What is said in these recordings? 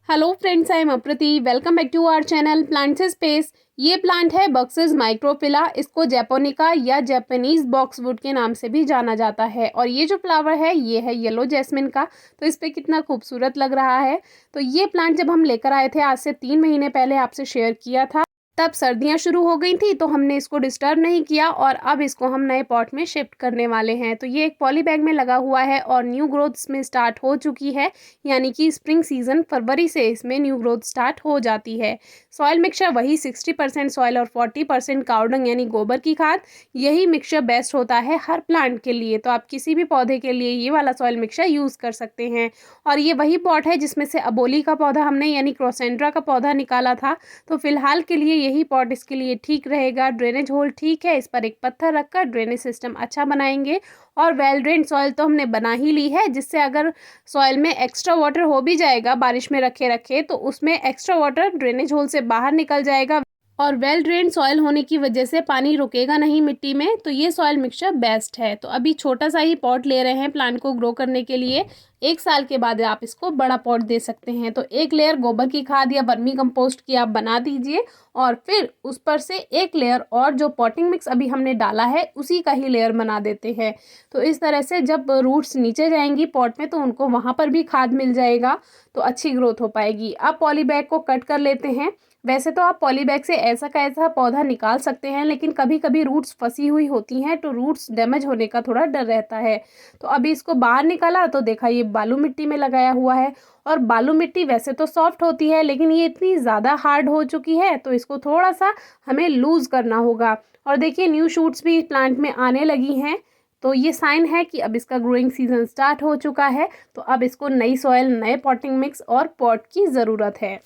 Hello friends, I am Aprati. Welcome back to our channel plants space. ये plant है Buxus माइक्रोफिला। इसको japonica या Japanese boxwood के नाम से भी जाना जाता है। और ये जो फ्लावर है ये है येलो जैस्मिन का। तो इस पे कितना खूबसूरत लग रहा है। तो ये प्लांट जब हम लेकर आए थे आज से 3 महीने पहले, आपसे शेयर किया था, तब सर्दियां शुरू हो गई थी तो हमने इसको डिस्टर्ब नहीं किया और अब इसको हम नए पॉट में शिफ्ट करने वाले हैं। तो ये एक पॉली बैग में लगा हुआ है और न्यू ग्रोथ इसमें स्टार्ट हो चुकी है, यानी कि स्प्रिंग सीजन फरवरी से इसमें न्यू ग्रोथ स्टार्ट हो जाती है। सॉइल मिक्सचर वही 60% सॉइल और 40% काउडंग यानी गोबर की खाद। यही मिक्सचर बेस्ट होता है हर प्लांट के लिए। तो आप किसी भी पौधे के लिए ये वाला सॉइल मिक्सचर यूज़ कर सकते हैं। और ये वही पॉट है जिसमें से अबोली का पौधा हमने यानी क्रोसेंड्रा का पौधा निकाला था। तो फिलहाल के लिए यही पॉट इसके लिए ठीक रहेगा। ड्रेनेज होल ठीक है, इस पर एक पत्थर रखकर ड्रेनेज सिस्टम अच्छा बनाएंगे। और वेल ड्रेन सॉइल तो हमने बना ही ली है, जिससे अगर सॉइल में एक्स्ट्रा वाटर हो भी जाएगा बारिश में रखे रखे तो उसमें एक्स्ट्रा वाटर ड्रेनेज होल से बाहर निकल जाएगा। और वेल ड्रेन सॉइल होने की वजह से पानी रुकेगा नहीं मिट्टी में। तो ये सॉइल मिक्सचर बेस्ट है। तो अभी छोटा सा ही पॉट ले रहे हैं प्लांट को ग्रो करने के लिए। 1 साल के बाद आप इसको बड़ा पॉट दे सकते हैं। तो एक लेयर गोबर की खाद या वर्मी कंपोस्ट की आप बना दीजिए और फिर उस पर से एक लेयर और जो पॉटिंग मिक्स अभी हमने डाला है उसी का ही लेयर बना देते हैं। तो इस तरह से जब रूट्स नीचे जाएंगी पॉट में तो उनको वहाँ पर भी खाद मिल जाएगा, तो अच्छी ग्रोथ हो पाएगी। अब पॉली बैग को कट कर लेते हैं। वैसे तो आप पॉली बैग से ऐसा का ऐसा पौधा निकाल सकते हैं, लेकिन कभी कभी रूट्स फंसी हुई होती हैं तो रूट्स डैमेज होने का थोड़ा डर रहता है। तो अभी इसको बाहर निकाला तो देखा ये बालू मिट्टी में लगाया हुआ है। और बालू मिट्टी वैसे तो सॉफ्ट होती है, लेकिन ये इतनी ज़्यादा हार्ड हो चुकी है तो इसको थोड़ा सा हमें लूज़ करना होगा। और देखिए न्यू शूट्स भी प्लांट में आने लगी हैं। तो ये साइन है कि अब इसका ग्रोइंग सीजन स्टार्ट हो चुका है। तो अब इसको नई सॉइल, नए पॉटिंग मिक्स और पॉट की ज़रूरत है।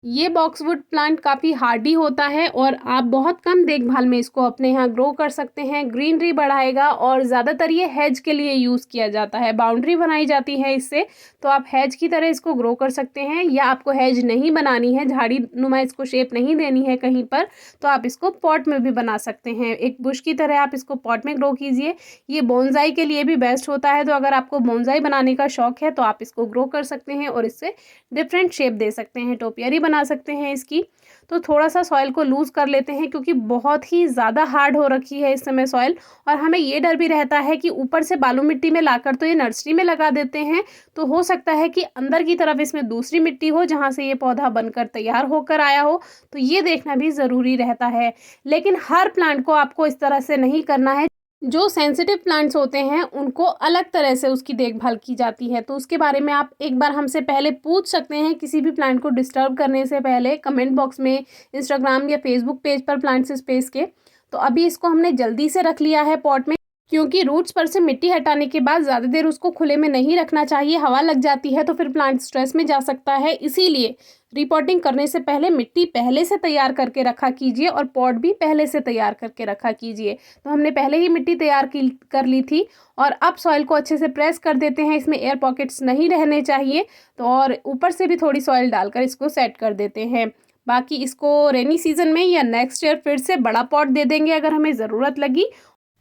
ये बॉक्सवुड प्लांट काफ़ी हार्डी होता है और आप बहुत कम देखभाल में इसको अपने यहाँ ग्रो कर सकते हैं। ग्रीनरी बढ़ाएगा और ज़्यादातर ये हैज के लिए यूज़ किया जाता है, बाउंड्री बनाई जाती है इससे। तो आप हैज की तरह इसको ग्रो कर सकते हैं, या आपको हैज नहीं बनानी है, झाड़ी नुमा इसको शेप नहीं देनी है कहीं पर, तो आप इसको पॉट में भी बना सकते हैं। एक बुश की तरह आप इसको पॉट में ग्रो कीजिए। ये बोनसाई के लिए भी बेस्ट होता है। तो अगर आपको बोनसाई बनाने का शौक है तो आप इसको ग्रो कर सकते हैं और इससे डिफरेंट शेप दे सकते हैं, टोपियरी बना सकते हैं इसकी। तो थोड़ा सा सॉइल को लूज़ कर लेते हैं क्योंकि बहुत ही ज़्यादा हार्ड हो रखी है इस समय सॉइल। और हमें ये डर भी रहता है कि ऊपर से बालू मिट्टी में लाकर तो ये नर्सरी में लगा देते हैं, तो हो सकता है कि अंदर की तरफ इसमें दूसरी मिट्टी हो जहाँ से ये पौधा बनकर तैयार होकर आया हो। तो ये देखना भी ज़रूरी रहता है। लेकिन हर प्लांट को आपको इस तरह से नहीं करना है। जो सेंसिटिव प्लांट्स होते हैं उनको अलग तरह से उसकी देखभाल की जाती है। तो उसके बारे में आप एक बार हमसे पहले पूछ सकते हैं, किसी भी प्लांट को डिस्टर्ब करने से पहले कमेंट बॉक्स में, इंस्टाग्राम या फेसबुक पेज पर प्लांट्स स्पेस के। तो अभी इसको हमने जल्दी से रख लिया है पॉट में, क्योंकि रूट्स पर से मिट्टी हटाने के बाद ज़्यादा देर उसको खुले में नहीं रखना चाहिए। हवा लग जाती है तो फिर प्लांट स्ट्रेस में जा सकता है। इसीलिए रिपोर्टिंग करने से पहले मिट्टी पहले से तैयार करके रखा कीजिए और पॉट भी पहले से तैयार करके रखा कीजिए। तो हमने पहले ही मिट्टी तैयार कर ली थी और अब सॉइल को अच्छे से प्रेस कर देते हैं। इसमें एयर पॉकेट्स नहीं रहने चाहिए। तो और ऊपर से भी थोड़ी सॉइल डालकर इसको सेट कर देते हैं। बाकी इसको रेनी सीजन में या नेक्स्ट ईयर फिर से बड़ा पॉट दे देंगे अगर हमें ज़रूरत लगी।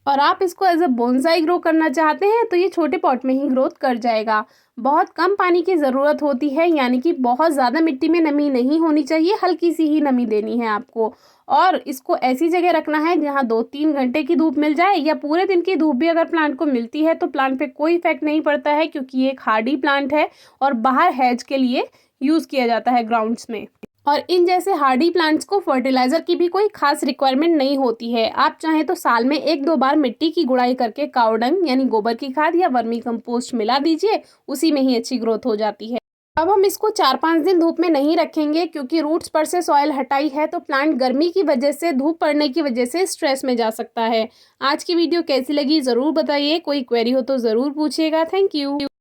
और आप इसको एज अ बोनसाई ग्रो करना चाहते हैं तो ये छोटे पॉट में ही ग्रोथ कर जाएगा। बहुत कम पानी की ज़रूरत होती है, यानी कि बहुत ज़्यादा मिट्टी में नमी नहीं होनी चाहिए, हल्की सी ही नमी देनी है आपको। और इसको ऐसी जगह रखना है जहाँ 2-3 घंटे की धूप मिल जाए, या पूरे दिन की धूप भी अगर प्लांट को मिलती है तो प्लांट पे कोई इफेक्ट नहीं पड़ता है, क्योंकि ये एक हार्डी प्लांट है और बाहर हैज के लिए यूज़ किया जाता है ग्राउंड्स में। और इन जैसे हार्डी प्लांट्स को फर्टिलाइज़र की भी कोई खास रिक्वायरमेंट नहीं होती है। आप चाहें तो साल में 1-2 बार मिट्टी की गुड़ाई करके कावडंग यानी गोबर की खाद या वर्मी कंपोस्ट मिला दीजिए, उसी में ही अच्छी ग्रोथ हो जाती है। अब हम इसको 4-5 दिन धूप में नहीं रखेंगे, क्योंकि रूट्स पर से सॉइल हटाई है तो प्लांट गर्मी की वजह से, धूप पड़ने की वजह से स्ट्रेस में जा सकता है। आज की वीडियो कैसी लगी ज़रूर बताइए। कोई क्वेरी हो तो ज़रूर पूछिएगा। Thank you.